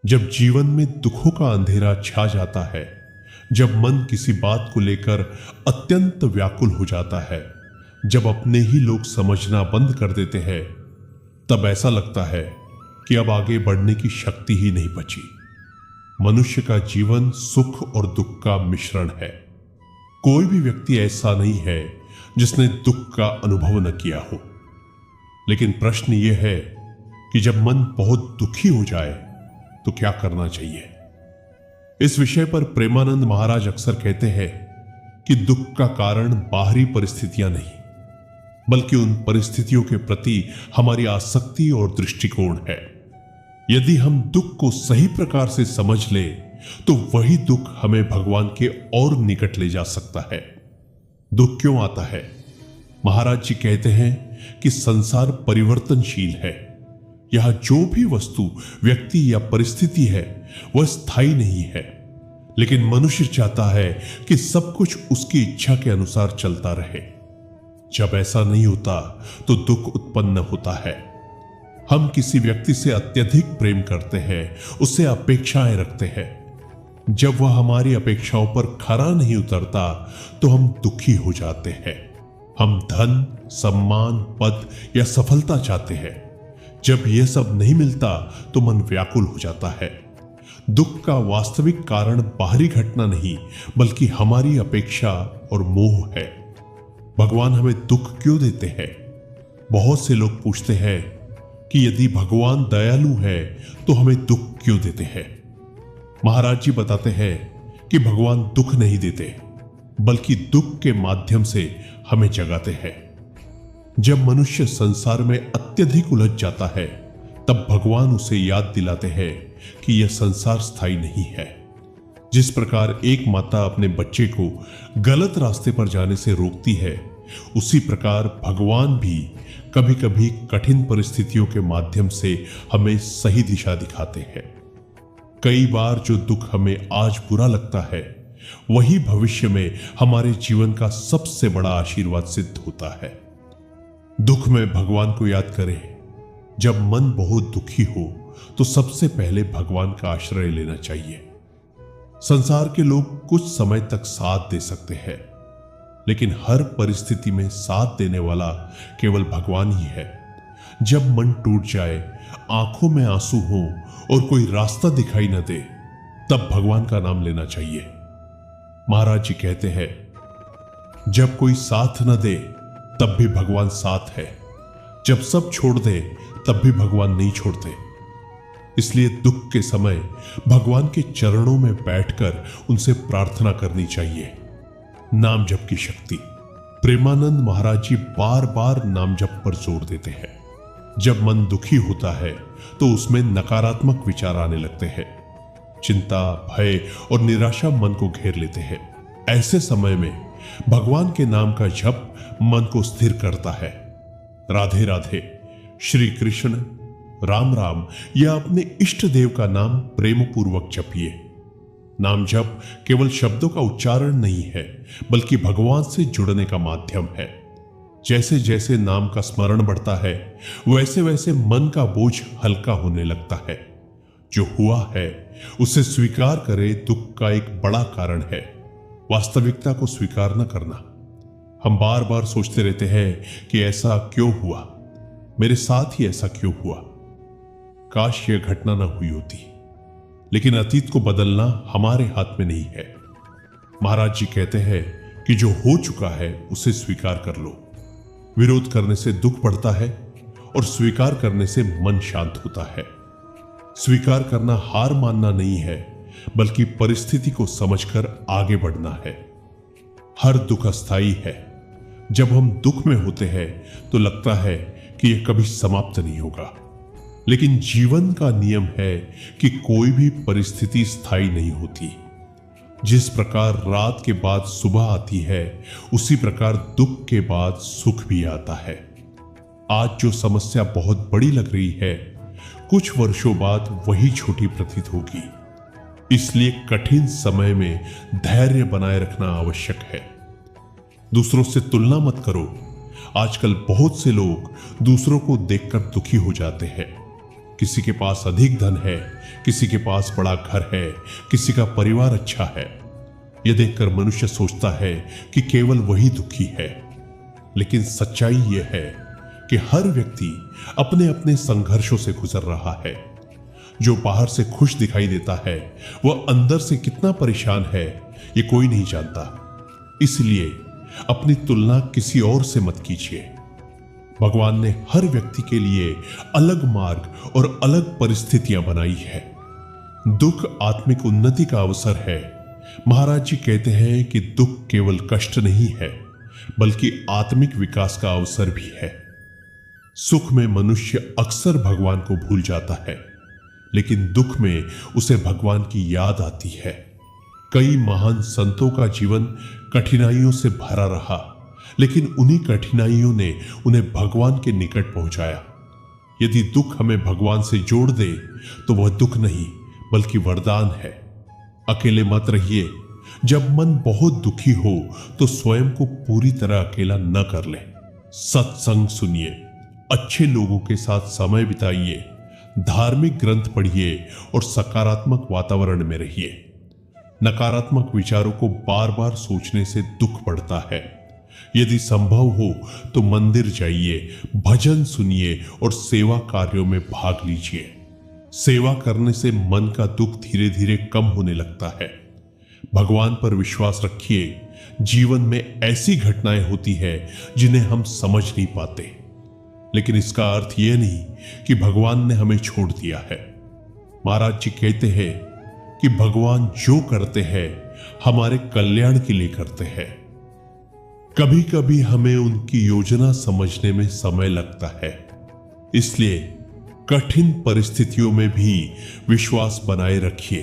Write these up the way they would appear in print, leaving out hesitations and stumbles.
जब जीवन में दुखों का अंधेरा छा जाता है, जब मन किसी बात को लेकर अत्यंत व्याकुल हो जाता है, जब अपने ही लोग समझना बंद कर देते हैं, तब ऐसा लगता है कि अब आगे बढ़ने की शक्ति ही नहीं बची। मनुष्य का जीवन सुख और दुख का मिश्रण है। कोई भी व्यक्ति ऐसा नहीं है जिसने दुख का अनुभव न किया हो। लेकिन प्रश्न यह है कि जब मन बहुत दुखी हो जाए तो क्या करना चाहिए। इस विषय पर प्रेमानंद महाराज अक्सर कहते हैं कि दुख का कारण बाहरी परिस्थितियां नहीं, बल्कि उन परिस्थितियों के प्रति हमारी आसक्ति और दृष्टिकोण है। यदि हम दुख को सही प्रकार से समझ ले तो वही दुख हमें भगवान के और निकट ले जा सकता है। दुख क्यों आता है? महाराज जी कहते हैं कि संसार परिवर्तनशील है। यह जो भी वस्तु, व्यक्ति या परिस्थिति है वह स्थायी नहीं है। लेकिन मनुष्य चाहता है कि सब कुछ उसकी इच्छा के अनुसार चलता रहे। जब ऐसा नहीं होता तो दुख उत्पन्न होता है। हम किसी व्यक्ति से अत्यधिक प्रेम करते हैं, उससे अपेक्षाएं रखते हैं। जब वह हमारी अपेक्षाओं पर खरा नहीं उतरता तो हम दुखी हो जाते हैं। हम धन, सम्मान, पद या सफलता चाहते हैं। जब यह सब नहीं मिलता तो मन व्याकुल हो जाता है। दुख का वास्तविक कारण बाहरी घटना नहीं, बल्कि हमारी अपेक्षा और मोह है। भगवान हमें दुख क्यों देते हैं? बहुत से लोग पूछते हैं कि यदि भगवान दयालु है तो हमें दुख क्यों देते हैं। महाराज जी बताते हैं कि भगवान दुख नहीं देते, बल्कि दुख के माध्यम से हमें जगाते हैं। जब मनुष्य संसार में अत्यधिक उलझ जाता है, तब भगवान उसे याद दिलाते हैं कि यह संसार स्थायी नहीं है। जिस प्रकार एक माता अपने बच्चे को गलत रास्ते पर जाने से रोकती है, उसी प्रकार भगवान भी कभी कभी कठिन परिस्थितियों के माध्यम से हमें सही दिशा दिखाते हैं। कई बार जो दुख हमें आज बुरा लगता है, वही भविष्य में हमारे जीवन का सबसे बड़ा आशीर्वाद सिद्ध होता है। दुख में भगवान को याद करें। जब मन बहुत दुखी हो तो सबसे पहले भगवान का आश्रय लेना चाहिए। संसार के लोग कुछ समय तक साथ दे सकते हैं, लेकिन हर परिस्थिति में साथ देने वाला केवल भगवान ही है। जब मन टूट जाए, आंखों में आंसू हो और कोई रास्ता दिखाई न दे, तब भगवान का नाम लेना चाहिए। महाराज जी कहते हैं, जब कोई साथ न दे तब भी भगवान साथ है। जब सब छोड़ दे तब भी भगवान नहीं छोड़ते। इसलिए दुख के समय भगवान के चरणों में बैठकर उनसे प्रार्थना करनी चाहिए। नाम जप की शक्ति। प्रेमानंद महाराज जी बार बार नाम जप पर जोर देते हैं। जब मन दुखी होता है तो उसमें नकारात्मक विचार आने लगते हैं। चिंता, भय और निराशा मन को घेर लेते हैं। ऐसे समय में भगवान के नाम का जप मन को स्थिर करता है। राधे राधे, श्री कृष्ण, राम राम या अपने इष्ट देव का नाम प्रेम पूर्वक जपिए। नाम जप केवल शब्दों का उच्चारण नहीं है, बल्कि भगवान से जुड़ने का माध्यम है। जैसे जैसे नाम का स्मरण बढ़ता है, वैसे वैसे मन का बोझ हल्का होने लगता है। जो हुआ है उसे स्वीकार करे दुख का एक बड़ा कारण है। वास्तविकता को स्वीकार न करना। हम बार बार सोचते रहते हैं कि ऐसा क्यों हुआ, मेरे साथ ही ऐसा क्यों हुआ, काश यह घटना न हुई होती। लेकिन अतीत को बदलना हमारे हाथ में नहीं है। महाराज जी कहते हैं कि जो हो चुका है उसे स्वीकार कर लो। विरोध करने से दुख बढ़ता है और स्वीकार करने से मन शांत होता है। स्वीकार करना हार मानना नहीं है, बल्कि परिस्थिति को समझकर आगे बढ़ना है। हर दुख अस्थायी है। जब हम दुख में होते हैं तो लगता है कि यह कभी समाप्त नहीं होगा, लेकिन जीवन का नियम है कि कोई भी परिस्थिति स्थायी नहीं होती। जिस प्रकार रात के बाद सुबह आती है, उसी प्रकार दुख के बाद सुख भी आता है। आज जो समस्या बहुत बड़ी लग रही है, कुछ वर्षों बाद वही छोटी प्रतीत होगी। इसलिए कठिन समय में धैर्य बनाए रखना आवश्यक है। दूसरों से तुलना मत करो। आजकल बहुत से लोग दूसरों को देखकर दुखी हो जाते हैं। किसी के पास अधिक धन है, किसी के पास बड़ा घर है, किसी का परिवार अच्छा है। यह देखकर मनुष्य सोचता है कि केवल वही दुखी है, लेकिन सच्चाई यह है कि हर व्यक्ति अपने अपने संघर्षों से गुजर रहा है। जो बाहर से खुश दिखाई देता है वह अंदर से कितना परेशान है ये कोई नहीं जानता। इसलिए अपनी तुलना किसी और से मत कीजिए। भगवान ने हर व्यक्ति के लिए अलग मार्ग और अलग परिस्थितियां बनाई है। दुख आत्मिक उन्नति का अवसर है। महाराज जी कहते हैं कि दुख केवल कष्ट नहीं है, बल्कि आत्मिक विकास का अवसर भी है। सुख में मनुष्य अक्सर भगवान को भूल जाता है, लेकिन दुख में उसे भगवान की याद आती है। कई महान संतों का जीवन कठिनाइयों से भरा रहा, लेकिन उन्हीं कठिनाइयों ने उन्हें भगवान के निकट पहुंचाया। यदि दुख हमें भगवान से जोड़ दे तो वह दुख नहीं बल्कि वरदान है। अकेले मत रहिए। जब मन बहुत दुखी हो तो स्वयं को पूरी तरह अकेला न कर ले। सत्संग सुनिए, अच्छे लोगों के साथ समय बिताइए, धार्मिक ग्रंथ पढ़िए और सकारात्मक वातावरण में रहिए। नकारात्मक विचारों को बार बार सोचने से दुख बढ़ता है। यदि संभव हो तो मंदिर जाइए, भजन सुनिए और सेवा कार्यों में भाग लीजिए। सेवा करने से मन का दुख धीरे धीरे कम होने लगता है। भगवान पर विश्वास रखिए। जीवन में ऐसी घटनाएं होती है जिन्हें हम समझ नहीं पाते, लेकिन इसका अर्थ यह नहीं कि भगवान ने हमें छोड़ दिया है। महाराज जी कहते हैं कि भगवान जो करते हैं हमारे कल्याण के लिए करते हैं। कभी कभी हमें उनकी योजना समझने में समय लगता है, इसलिए कठिन परिस्थितियों में भी विश्वास बनाए रखिए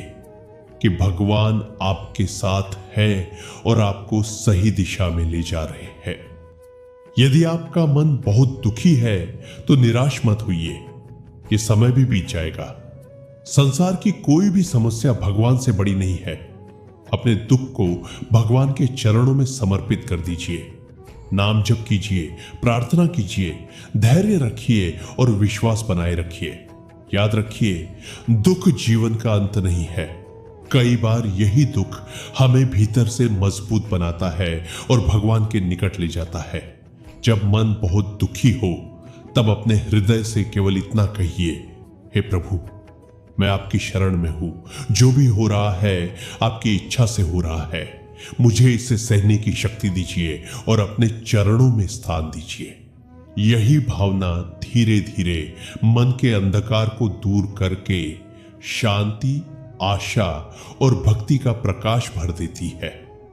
कि भगवान आपके साथ है और आपको सही दिशा में ले जा रहे हैं। यदि आपका मन बहुत दुखी है तो निराश मत होइए, ये समय भी बीत जाएगा। संसार की कोई भी समस्या भगवान से बड़ी नहीं है। अपने दुख को भगवान के चरणों में समर्पित कर दीजिए। नाम जप कीजिए, प्रार्थना कीजिए, धैर्य रखिए और विश्वास बनाए रखिए। याद रखिए, दुख जीवन का अंत नहीं है। कई बार यही दुख हमें भीतर से मजबूत बनाता है और भगवान के निकट ले जाता है। जब मन बहुत दुखी हो तब अपने हृदय से केवल इतना कहिए, हे प्रभु, मैं आपकी शरण में हूं। जो भी हो रहा है आपकी इच्छा से हो रहा है। मुझे इसे सहने की शक्ति दीजिए और अपने चरणों में स्थान दीजिए। यही भावना धीरे धीरे मन के अंधकार को दूर करके शांति, आशा और भक्ति का प्रकाश भर देती है।